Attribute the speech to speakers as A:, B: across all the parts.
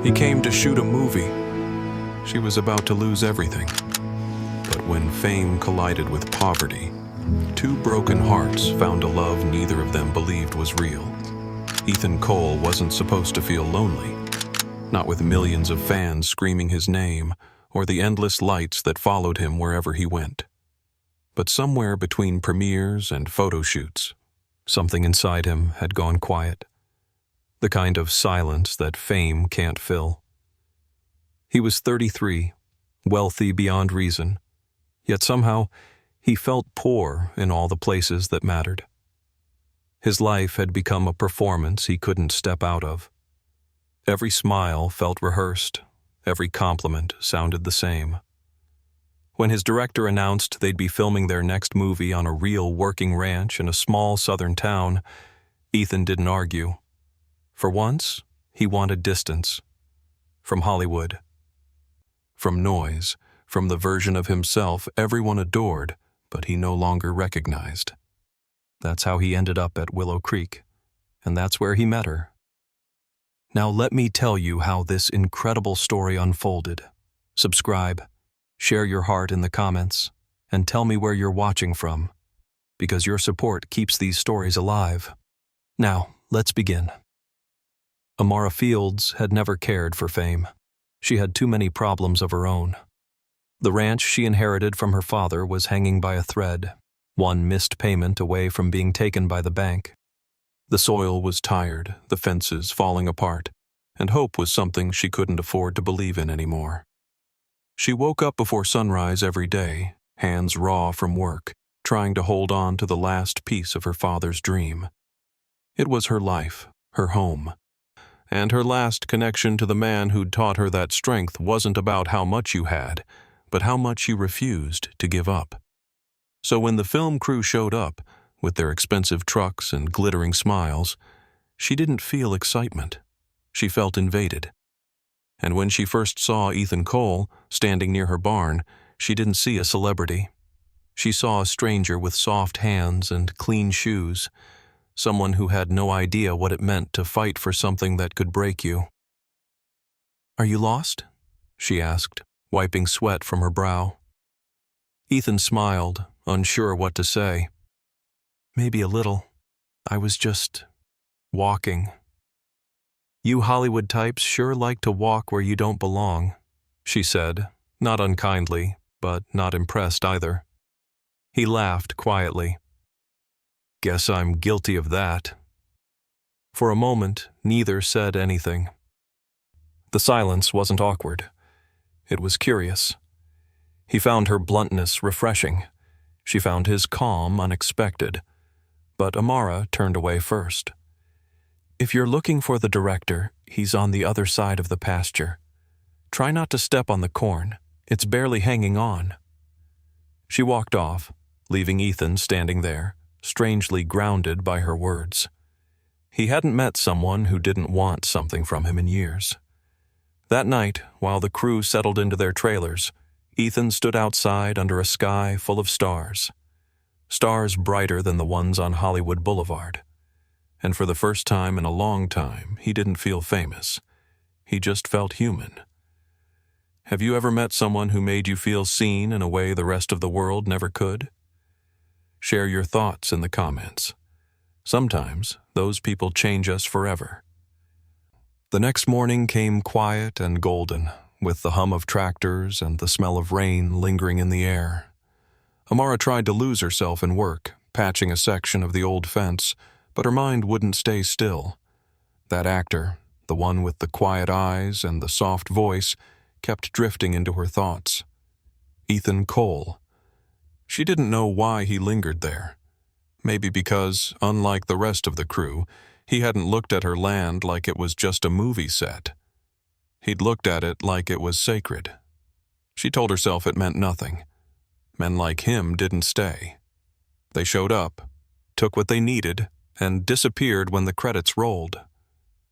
A: He came to shoot a movie. She was about to lose everything. But when fame collided with poverty, two broken hearts found a love neither of them believed was real. Ethan Cole wasn't supposed to feel lonely, not with millions of fans screaming his name or the endless lights that followed him wherever he went. But somewhere between premieres and photo shoots, something inside him had gone quiet. The kind of silence that fame can't fill. He was 33, wealthy beyond reason, yet somehow he felt poor in all the places that mattered. His life had become a performance he couldn't step out of. Every smile felt rehearsed, every compliment sounded the same. When his director announced they'd be filming their next movie on a real working ranch in a small southern town, Ethan didn't argue. For once, he wanted distance. From Hollywood. From noise, from the version of himself everyone adored, but he no longer recognized. That's how he ended up at Willow Creek, and that's where he met her. Now let me tell you how this incredible story unfolded. Subscribe, share your heart in the comments, and tell me where you're watching from, because your support keeps these stories alive. Now, let's begin. Amara Fields had never cared for fame. She had too many problems of her own. The ranch she inherited from her father was hanging by a thread, one missed payment away from being taken by the bank. The soil was tired, the fences falling apart, and hope was something she couldn't afford to believe in anymore. She woke up before sunrise every day, hands raw from work, trying to hold on to the last piece of her father's dream. It was her life, her home. And her last connection to the man who'd taught her that strength wasn't about how much you had, but how much you refused to give up. So when the film crew showed up, with their expensive trucks and glittering smiles, she didn't feel excitement. She felt invaded. And when she first saw Ethan Cole standing near her barn, she didn't see a celebrity. She saw a stranger with soft hands and clean shoes, someone who had no idea what it meant to fight for something that could break you. "Are you lost?" she asked, wiping sweat from her brow. Ethan smiled, unsure what to say. "Maybe a little. I was just walking." "You Hollywood types sure like to walk where you don't belong," she said, not unkindly, but not impressed either. He laughed quietly. "Guess I'm guilty of that." For a moment, neither said anything. The silence wasn't awkward. It was curious. He found her bluntness refreshing. She found his calm unexpected. But Amara turned away first. "If you're looking for the director, he's on the other side of the pasture. Try not to step on the corn. It's barely hanging on." She walked off, leaving Ethan standing there, strangely grounded by her words. He hadn't met someone who didn't want something from him in years. That night, while the crew settled into their trailers, Ethan stood outside under a sky full of stars. Stars brighter than the ones on Hollywood Boulevard. And for the first time in a long time, he didn't feel famous. He just felt human. Have you ever met someone who made you feel seen in a way the rest of the world never could? Share your thoughts in the comments. Sometimes, those people change us forever. The next morning came quiet and golden, with the hum of tractors and the smell of rain lingering in the air. Amara tried to lose herself in work, patching a section of the old fence, but her mind wouldn't stay still. That actor, the one with the quiet eyes and the soft voice, kept drifting into her thoughts. Ethan Cole. She didn't know why he lingered there. Maybe because, unlike the rest of the crew, he hadn't looked at her land like it was just a movie set. He'd looked at it like it was sacred. She told herself it meant nothing. Men like him didn't stay. They showed up, took what they needed, and disappeared when the credits rolled.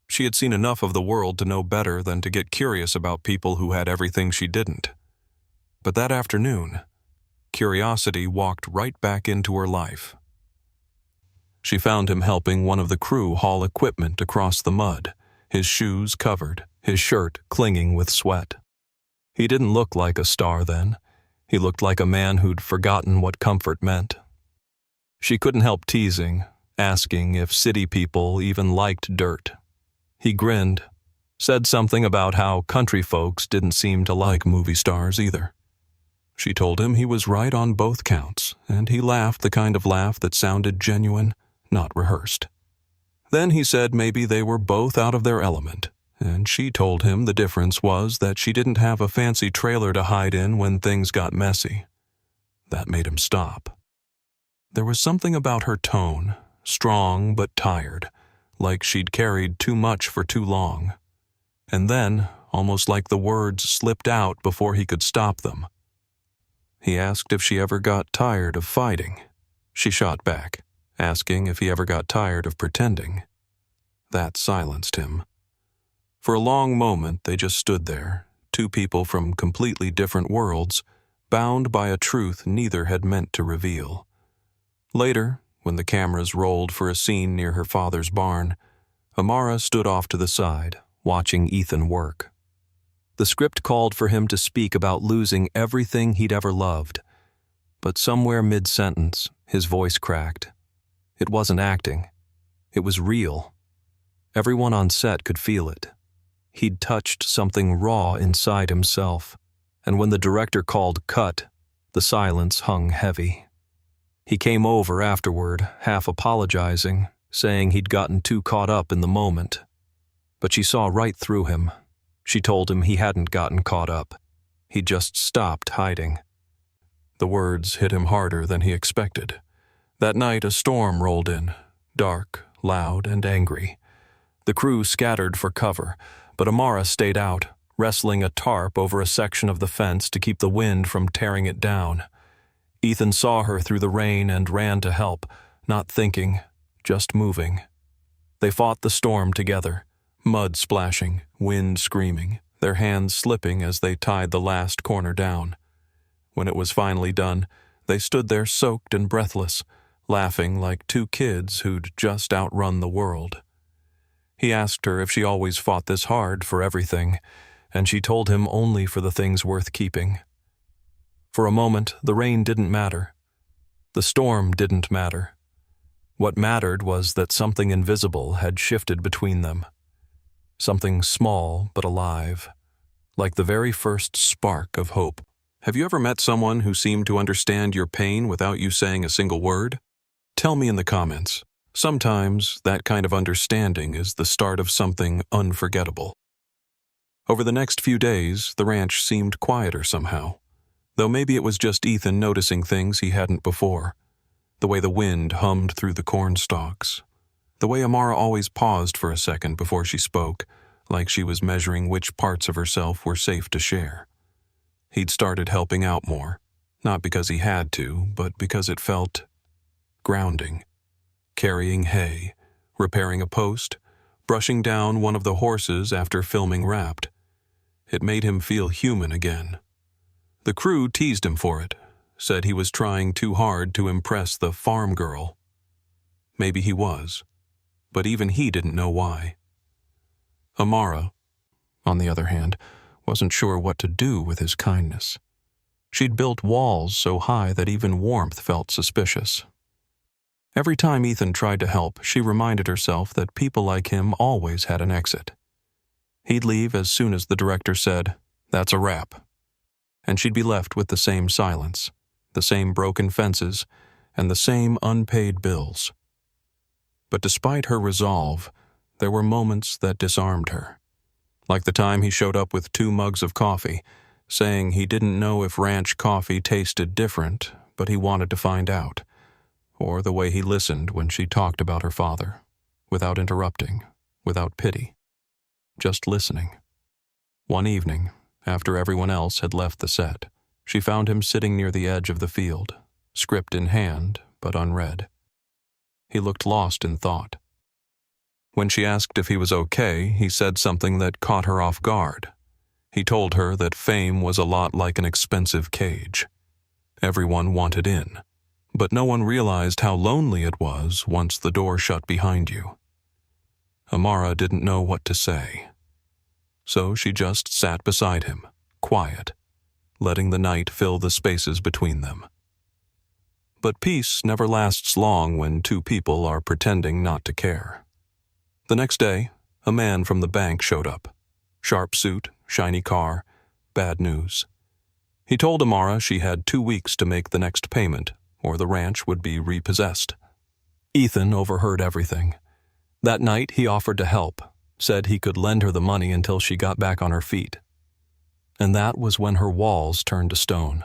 A: She had seen enough of the world to know better than to get curious about people who had everything she didn't. But that afternoon, curiosity walked right back into her life. She found him helping one of the crew haul equipment across the mud, his shoes covered, his shirt clinging with sweat. He didn't look like a star then. He looked like a man who'd forgotten what comfort meant. She couldn't help teasing, asking if city people even liked dirt. He grinned, said something about how country folks didn't seem to like movie stars either. She told him he was right on both counts, and he laughed the kind of laugh that sounded genuine, not rehearsed. Then he said maybe they were both out of their element, and she told him the difference was that she didn't have a fancy trailer to hide in when things got messy. That made him stop. There was something about her tone, strong but tired, like she'd carried too much for too long. And then, almost like the words slipped out before he could stop them. He asked if she ever got tired of fighting. She shot back, asking if he ever got tired of pretending. That silenced him. For a long moment they just stood there, two people from completely different worlds, bound by a truth neither had meant to reveal. Later, when the cameras rolled for a scene near her father's barn, Amara stood off to the side, watching Ethan work. The script called for him to speak about losing everything he'd ever loved, but somewhere mid-sentence, his voice cracked. It wasn't acting. It was real. Everyone on set could feel it. He'd touched something raw inside himself, and when the director called cut, the silence hung heavy. He came over afterward, half apologizing, saying he'd gotten too caught up in the moment. But she saw right through him. She told him he hadn't gotten caught up. He'd just stopped hiding. The words hit him harder than he expected. That night a storm rolled in, dark, loud, and angry. The crew scattered for cover, but Amara stayed out, wrestling a tarp over a section of the fence to keep the wind from tearing it down. Ethan saw her through the rain and ran to help, not thinking, just moving. They fought the storm together. Mud splashing, wind screaming, their hands slipping as they tied the last corner down. When it was finally done, they stood there soaked and breathless, laughing like two kids who'd just outrun the world. He asked her if she always fought this hard for everything, and she told him only for the things worth keeping. For a moment, the rain didn't matter. The storm didn't matter. What mattered was that something invisible had shifted between them. Something small but alive, like the very first spark of hope. Have you ever met someone who seemed to understand your pain without you saying a single word? Tell me in the comments. Sometimes that kind of understanding is the start of something unforgettable. Over the next few days, the ranch seemed quieter somehow, though maybe it was just Ethan noticing things he hadn't before. The way the wind hummed through the corn stalks. The way Amara always paused for a second before she spoke, like she was measuring which parts of herself were safe to share. He'd started helping out more, not because he had to, but because it felt grounding. Carrying hay, repairing a post, brushing down one of the horses after filming Wrapped. It made him feel human again. The crew teased him for it, said he was trying too hard to impress the farm girl. Maybe he was. But even he didn't know why. Amara, on the other hand, wasn't sure what to do with his kindness. She'd built walls so high that even warmth felt suspicious. Every time Ethan tried to help, she reminded herself that people like him always had an exit. He'd leave as soon as the director said, "That's a wrap." And she'd be left with the same silence, the same broken fences, and the same unpaid bills. But despite her resolve, there were moments that disarmed her. Like the time he showed up with 2 mugs of coffee, saying he didn't know if ranch coffee tasted different, but he wanted to find out. Or the way he listened when she talked about her father, without interrupting, without pity. Just listening. One evening, after everyone else had left the set, she found him sitting near the edge of the field, script in hand, but unread. He looked lost in thought. When she asked if he was okay, he said something that caught her off guard. He told her that fame was a lot like an expensive cage. Everyone wanted in, but no one realized how lonely it was once the door shut behind you. Amara didn't know what to say. So she just sat beside him, quiet, letting the night fill the spaces between them. But peace never lasts long when two people are pretending not to care. The next day, a man from the bank showed up. Sharp suit, shiny car, bad news. He told Amara she had 2 weeks to make the next payment, or the ranch would be repossessed. Ethan overheard everything. That night he offered to help, said he could lend her the money until she got back on her feet. And that was when her walls turned to stone.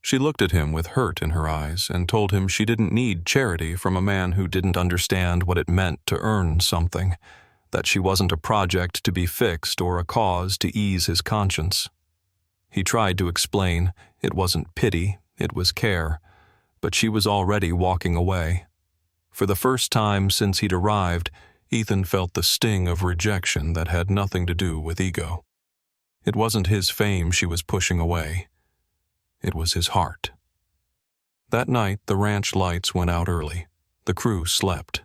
A: She looked at him with hurt in her eyes and told him she didn't need charity from a man who didn't understand what it meant to earn something, that she wasn't a project to be fixed or a cause to ease his conscience. He tried to explain it wasn't pity, it was care, but she was already walking away. For the first time since he'd arrived, Ethan felt the sting of rejection that had nothing to do with ego. It wasn't his fame she was pushing away. It was his heart. That night, the ranch lights went out early. The crew slept.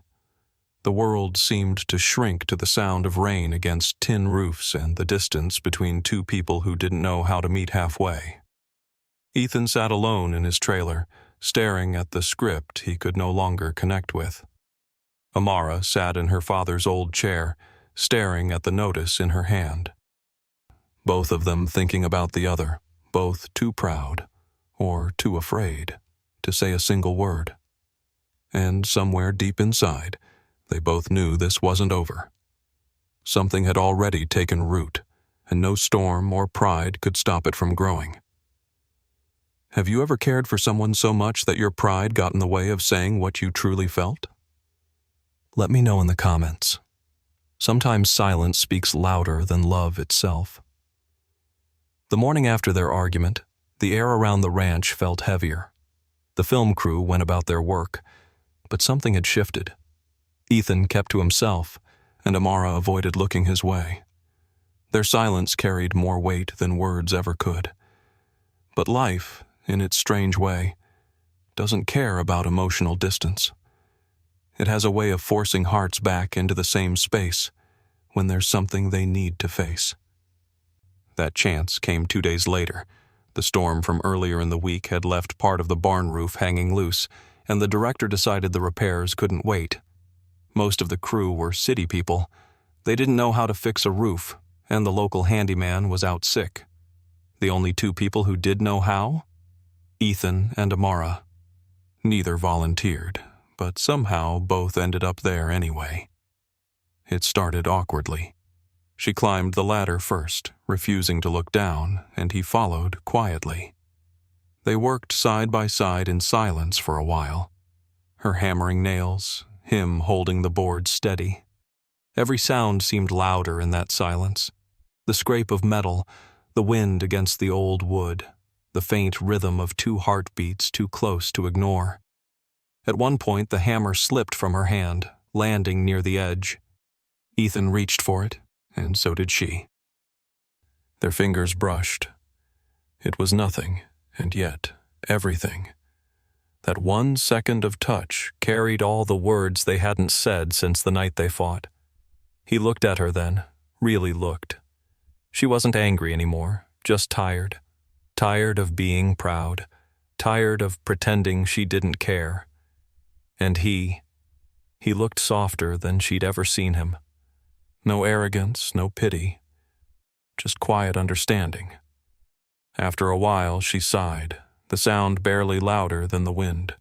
A: The world seemed to shrink to the sound of rain against tin roofs and the distance between two people who didn't know how to meet halfway. Ethan sat alone in his trailer, staring at the script he could no longer connect with. Amara sat in her father's old chair, staring at the notice in her hand. Both of them thinking about the other, both too proud, or too afraid, to say a single word. And somewhere deep inside, they both knew this wasn't over. Something had already taken root, and no storm or pride could stop it from growing. Have you ever cared for someone so much that your pride got in the way of saying what you truly felt? Let me know in the comments. Sometimes silence speaks louder than love itself. The morning after their argument, the air around the ranch felt heavier. The film crew went about their work, but something had shifted. Ethan kept to himself, and Amara avoided looking his way. Their silence carried more weight than words ever could. But life, in its strange way, doesn't care about emotional distance. It has a way of forcing hearts back into the same space when there's something they need to face. That chance came 2 days later. The storm from earlier in the week had left part of the barn roof hanging loose, and the director decided the repairs couldn't wait. Most of the crew were city people. They didn't know how to fix a roof, and the local handyman was out sick. The only two people who did know how? Ethan and Amara. Neither volunteered, but somehow both ended up there anyway. It started awkwardly. She climbed the ladder first, refusing to look down, and he followed quietly. They worked side by side in silence for a while, her hammering nails, him holding the board steady. Every sound seemed louder in that silence. The scrape of metal, the wind against the old wood, the faint rhythm of 2 heartbeats too close to ignore. At one point, the hammer slipped from her hand, landing near the edge. Ethan reached for it, and so did she. Their fingers brushed. It was nothing, and yet everything. That 1 second of touch carried all the words they hadn't said since the night they fought. He looked at her then, really looked. She wasn't angry anymore, just tired. Tired of being proud. Tired of pretending she didn't care. And he looked softer than she'd ever seen him. No arrogance, no pity. Just quiet understanding. After a while, she sighed, the sound barely louder than the wind.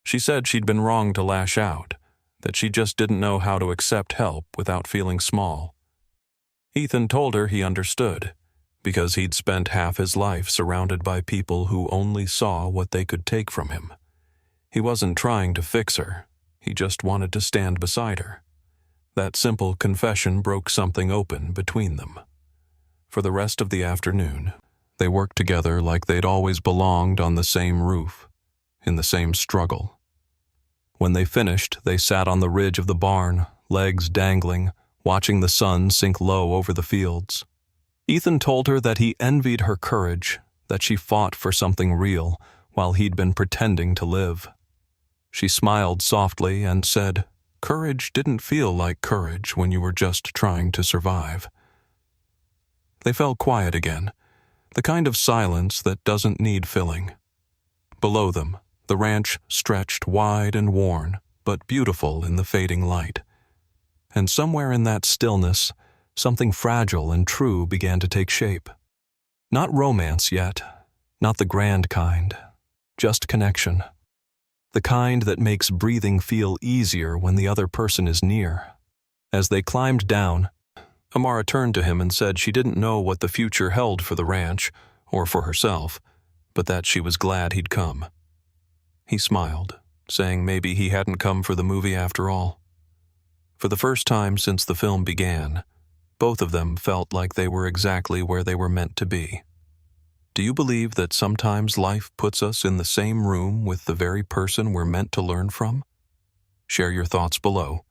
A: She said she'd been wrong to lash out, that she just didn't know how to accept help without feeling small. Ethan told her he understood, because he'd spent half his life surrounded by people who only saw what they could take from him. He wasn't trying to fix her, he just wanted to stand beside her. That simple confession broke something open between them. For the rest of the afternoon, they worked together like they'd always belonged on the same roof, in the same struggle. When they finished, they sat on the ridge of the barn, legs dangling, watching the sun sink low over the fields. Ethan told her that he envied her courage, that she fought for something real, while he'd been pretending to live. She smiled softly and said, "Courage didn't feel like courage when you were just trying to survive. They fell quiet again, the kind of silence that doesn't need filling. Below them, the ranch stretched wide and worn, but beautiful in the fading light. And somewhere in that stillness, something fragile and true began to take shape. Not romance yet, not the grand kind, just connection. The kind that makes breathing feel easier when the other person is near. As they climbed down, Amara turned to him and said she didn't know what the future held for the ranch, or for herself, but that she was glad he'd come. He smiled, saying maybe he hadn't come for the movie after all. For the first time since the film began, both of them felt like they were exactly where they were meant to be. Do you believe that sometimes life puts us in the same room with the very person we're meant to learn from? Share your thoughts below.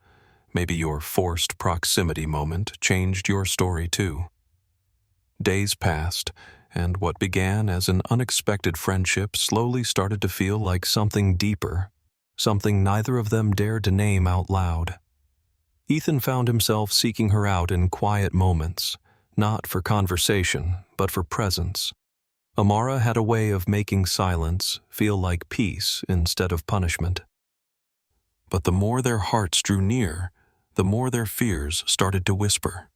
A: Maybe your forced proximity moment changed your story too. Days passed, and what began as an unexpected friendship slowly started to feel like something deeper, something neither of them dared to name out loud. Ethan found himself seeking her out in quiet moments, not for conversation, but for presence. Amara had a way of making silence feel like peace instead of punishment. But the more their hearts drew near, the more their fears started to whisper.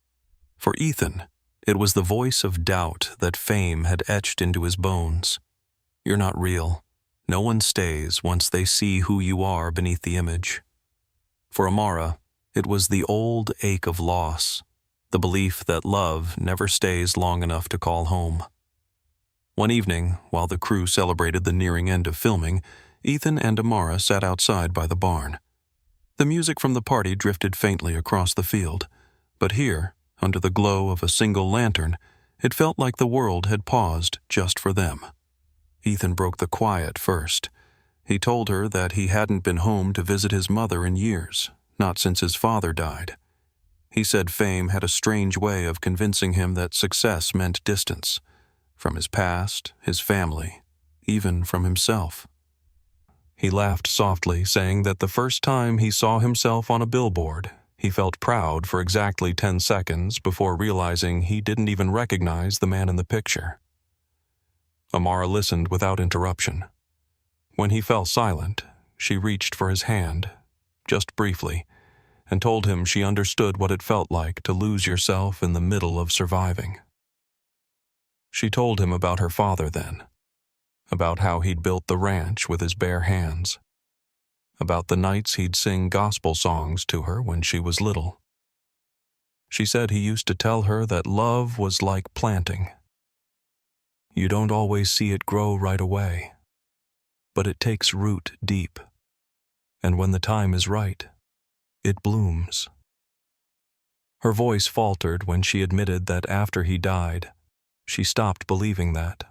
A: For Ethan, it was the voice of doubt that fame had etched into his bones. You're not real. No one stays once they see who you are beneath the image. For Amara, it was the old ache of loss, the belief that love never stays long enough to call home. One evening, while the crew celebrated the nearing end of filming, Ethan and Amara sat outside by the barn. The music from the party drifted faintly across the field, but here, under the glow of a single lantern, it felt like the world had paused just for them. Ethan broke the quiet first. He told her that he hadn't been home to visit his mother in years, not since his father died. He said fame had a strange way of convincing him that success meant distance, from his past, his family, even from himself. He laughed softly, saying that the first time he saw himself on a billboard, he felt proud for exactly 10 seconds before realizing he didn't even recognize the man in the picture. Amara listened without interruption. When he fell silent, she reached for his hand, just briefly, and told him she understood what it felt like to lose yourself in the middle of surviving. She told him about her father then, about how he'd built the ranch with his bare hands, about the nights he'd sing gospel songs to her when she was little. She said he used to tell her that love was like planting. You don't always see it grow right away, but it takes root deep, and when the time is right, it blooms. Her voice faltered when she admitted that after he died, she stopped believing that.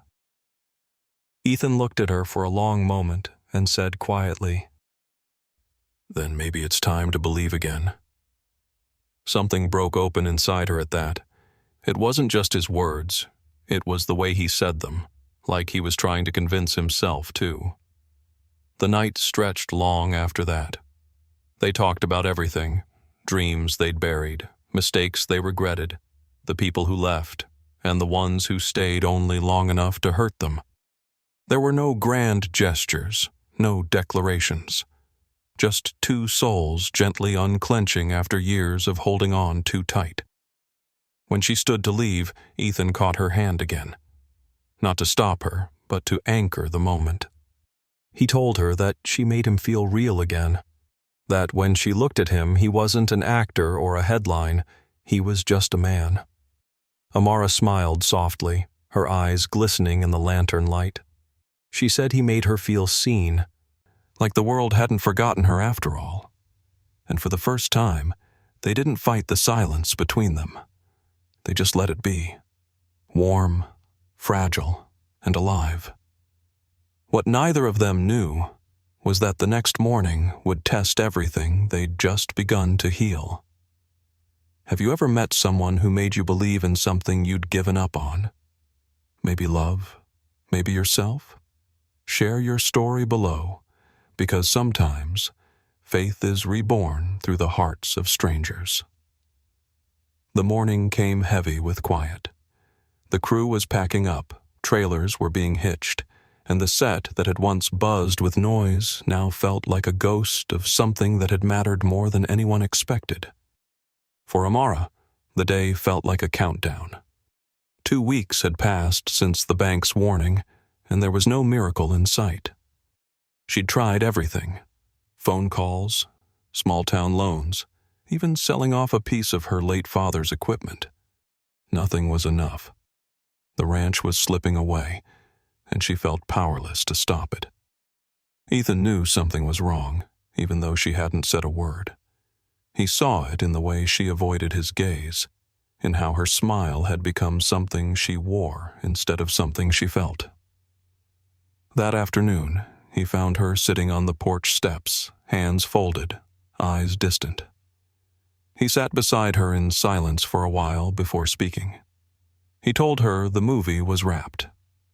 A: Ethan looked at her for a long moment and said quietly, "Then maybe it's time to believe again." Something broke open inside her at that. It wasn't just his words, it was the way he said them, like he was trying to convince himself too. The night stretched long after that. They talked about everything, dreams they'd buried, mistakes they regretted, the people who left, and the ones who stayed only long enough to hurt them. There were no grand gestures, no declarations, just two souls gently unclenching after years of holding on too tight. When she stood to leave, Ethan caught her hand again. Not to stop her, but to anchor the moment. He told her that she made him feel real again, that when she looked at him, he wasn't an actor or a headline, he was just a man. Amara smiled softly, her eyes glistening in the lantern light. She said he made her feel seen, like the world hadn't forgotten her after all. And for the first time, they didn't fight the silence between them. They just let it be, warm, fragile, and alive. What neither of them knew was that the next morning would test everything they'd just begun to heal. Have you ever met someone who made you believe in something you'd given up on? Maybe love, maybe yourself? Share your story below, because sometimes faith is reborn through the hearts of strangers. The morning came heavy with quiet. The crew was packing up, trailers were being hitched, and the set that had once buzzed with noise now felt like a ghost of something that had mattered more than anyone expected. For Amara, the day felt like a countdown. 2 weeks had passed since the bank's warning, and there was no miracle in sight. She'd tried everything: phone calls, small-town loans, even selling off a piece of her late father's equipment. Nothing was enough. The ranch was slipping away, and she felt powerless to stop it. Ethan knew something was wrong, even though she hadn't said a word. He saw it in the way she avoided his gaze, in how her smile had become something she wore instead of something she felt. That afternoon, he found her sitting on the porch steps, hands folded, eyes distant. He sat beside her in silence for a while before speaking. He told her the movie was wrapped.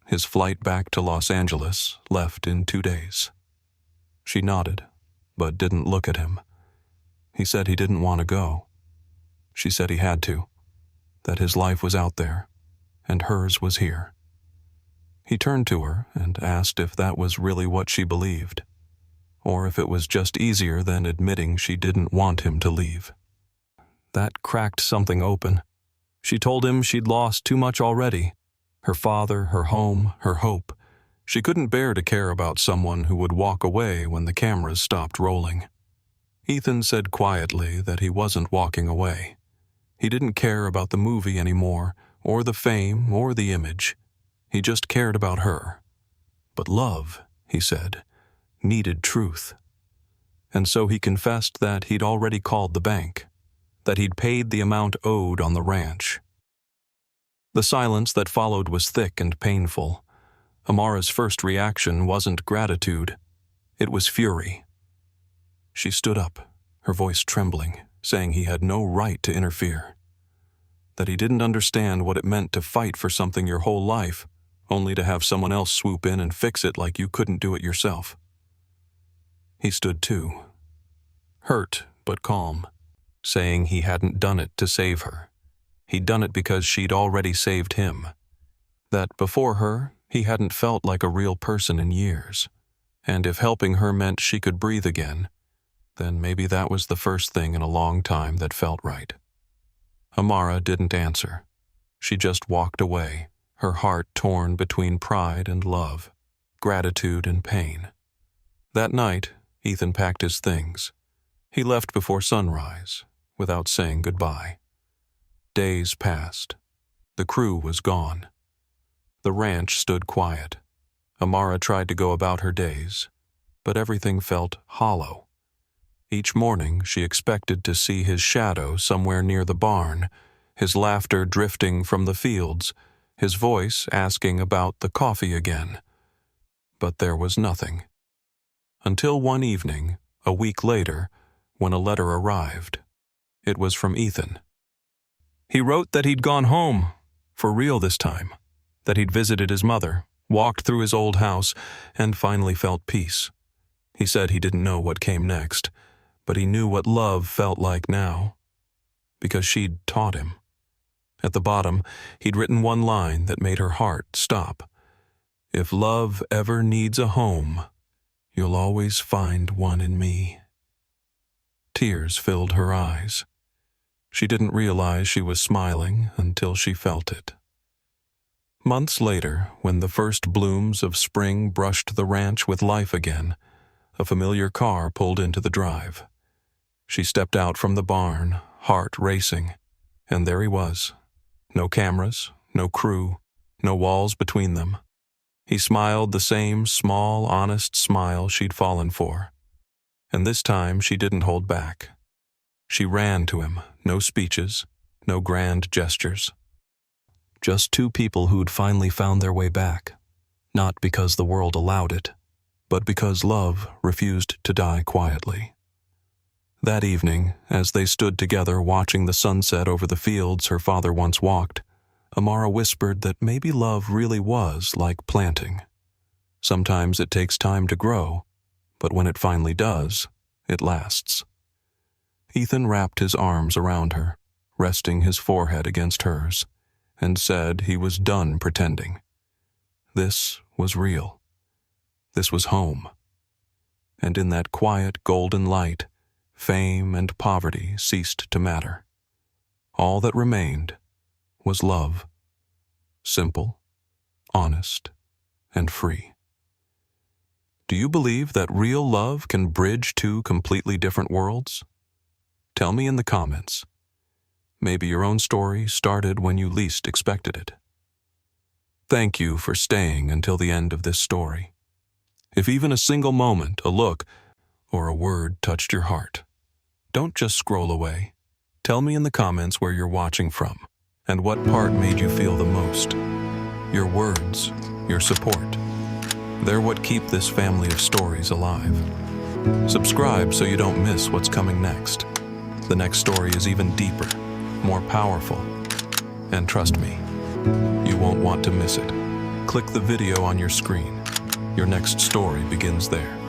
A: His flight back to Los Angeles left in 2 days. She nodded, but didn't look at him. He said he didn't want to go. She said he had to, that his life was out there, and hers was here. He turned to her and asked if that was really what she believed, or if it was just easier than admitting she didn't want him to leave. That cracked something open. She told him she'd lost too much already. Her father, her home, her hope. She couldn't bear to care about someone who would walk away when the cameras stopped rolling. Ethan said quietly that he wasn't walking away. He didn't care about the movie anymore, or the fame, or the image. He just cared about her. But love, he said, needed truth. And so he confessed that he'd already called the bank, that he'd paid the amount owed on the ranch. The silence that followed was thick and painful. Amara's first reaction wasn't gratitude. It was fury. She stood up, her voice trembling, saying he had no right to interfere. That he didn't understand what it meant to fight for something your whole life, only to have someone else swoop in and fix it like you couldn't do it yourself. He stood too, hurt but calm, saying he hadn't done it to save her. He'd done it because she'd already saved him. That before her, he hadn't felt like a real person in years. And if helping her meant she could breathe again, then maybe that was the first thing in a long time that felt right. Amara didn't answer. She just walked away, her heart torn between pride and love, gratitude and pain. That night, Ethan packed his things. He left before sunrise, without saying goodbye. Days passed. The crew was gone. The ranch stood quiet. Amara tried to go about her days, but everything felt hollow. Each morning she expected to see his shadow somewhere near the barn, his laughter drifting from the fields, his voice asking about the coffee again. But there was nothing. Until one evening, a week later, when a letter arrived. It was from Ethan. He wrote that he'd gone home, for real this time, that he'd visited his mother, walked through his old house, and finally felt peace. He said he didn't know what came next, but he knew what love felt like now, because she'd taught him. At the bottom, he'd written one line that made her heart stop. If love ever needs a home, you'll always find one in me. Tears filled her eyes. She didn't realize she was smiling until she felt it. Months later, when the first blooms of spring brushed the ranch with life again, a familiar car pulled into the drive. She stepped out from the barn, heart racing, and there he was. No cameras, no crew, no walls between them. He smiled the same small, honest smile she'd fallen for. And this time she didn't hold back. She ran to him, no speeches, no grand gestures. Just two people who'd finally found their way back, not because the world allowed it, but because love refused to die quietly. That evening, as they stood together watching the sunset over the fields her father once walked, Amara whispered that maybe love really was like planting. Sometimes it takes time to grow, but when it finally does, it lasts. Ethan wrapped his arms around her, resting his forehead against hers, and said he was done pretending. This was real. This was home. And in that quiet golden light, fame and poverty ceased to matter. All that remained was love, simple, honest, and free. Do you believe that real love can bridge two completely different worlds? Tell me in the comments. Maybe your own story started when you least expected it. Thank you for staying until the end of this story. If even a single moment, a look, or a word touched your heart, don't just scroll away. Tell me in the comments where you're watching from and what part made you feel the most. Your words, your support, they're what keep this family of stories alive. Subscribe so you don't miss what's coming next. The next story is even deeper, more powerful, and trust me, you won't want to miss it. Click the video on your screen. Your next story begins there.